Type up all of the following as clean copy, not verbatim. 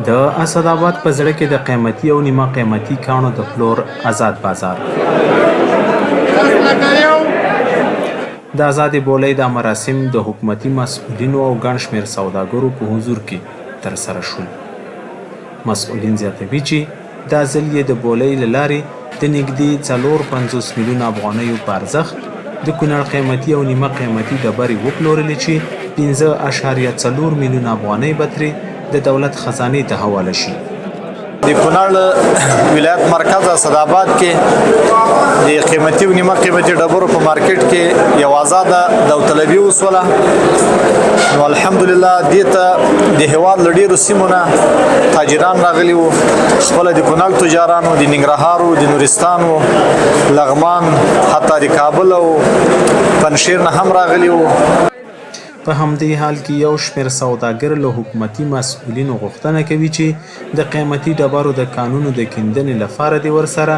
د اسداباد په زړه کې د قیمتي او نیمه قیمتي کاڼو د پلور آزاد بازار. د آزادې بولۍ دا مراسم د حکومتي مسؤلینو او ګڼ شمېر سوداګرو په حضور کې ترسره شول. مسؤلین زیاتوي چې دا ځل یې د بولۍ له لارې د نږدې 450 میلیونه افغانیو په ارزښت د کونړ قیمتي او نیمه قیمتي ډبرې وپلورلې چې 5.4 میلیونه افغانۍ به ترې د دولت خزانې ته حواله شي. د کونړ ولایت مرکز اسداباد کې د قیمتي او نیمه قیمتي ډبرو په مارکیټ کې یو آزاده داوطلبي وسوله. نو الحمدلله دې ته د هېواد له ډېرو سیمو نه تاجران راغلي وو، خپله د کونړ تجارانو، د ننګرهار و، د نورستان و، لغمان، حتی د کابل او پنجشیر نه هم راغلي وو. په همدې حال کې یو شمېر سوداګر له حکومتي مسؤلینو غوښتنه کوي چې د قیمتي ډبرو د کانونو د کیندنې لپاره دې ورسره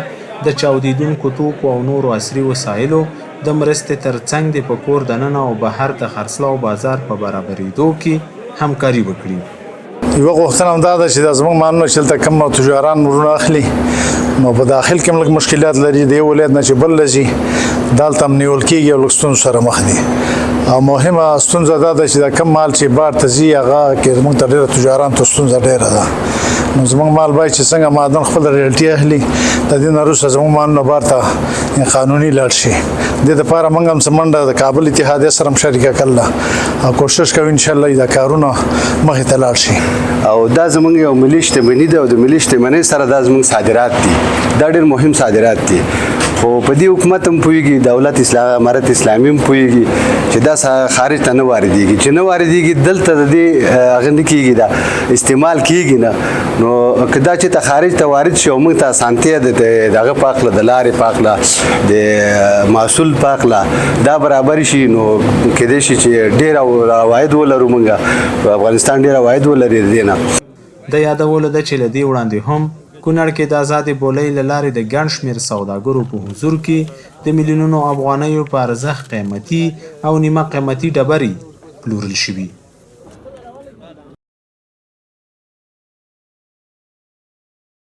د چاودیدونکو توکو او نورو عصري وسایلو د مرستې ترڅنګ د په کور دننه او بهر د خرڅلاو بازار په برابرېدو کې همکاري وکړي. یوه غوښتنه هم دا ده چې دا زموږ مالونه چې دلته کوم تجاران ورونه اخلي نو په داخل کې هم لږ مشکلات لري، د یو ولایت نه چې بل له ځي دلته هم نیول کېږي او لږ ستونزو سره مخ دي. او مهمه ستونزه دا ده چې دا کم مال چې بار ته ځي هغه کې زموږ ته ډېره تجاران ته ستونزه ډېره ده. نو زموږ مال باید چې څنګه معدن خپل ریالټي اخلي، د دې نه وروسته زموږ مالونه بار ته قانوني لاړ شي. دې دپاره موږ هم څه منډه د کابل اتحادیې سره هم شریکه کړله او کوشش کوو انشاءالله دا کارونه مخې ته لاړ شي. او دا زموږ یو ملي شتمني ده او د ملي شتمنۍ سره دا زموږ صادرات دي، دا ډېر مهم صادرات دي. خو په دې حکومت هم پوهېږي، دولت امارت اسلامي هم پوهېږي چې دا خارج ته نه واردېږي، چې نه واردېږي دلته د دې هغه نه کېږي، دا استعمال کېږي نه. نو که دا چې ته خارج ته وارد شي او موږ ته اسانتیا د هغه په هکله د لارې په هکله د محصول په هکله دا برابر شي، نو کېدای شي چې ډېر عواید ولرو، موږ په افغانستان ډېر عواید ولري د دې نه. د یادولو ده چې له دې وړاندې هم کونړ کې د آزادې بولۍ له لارې د ګڼ شمېر سوداګرو په حضور کې د میلیونونو افغانیو په ارزښت قیمتي او نیمه قیمتي ډبرې پلورل شوي.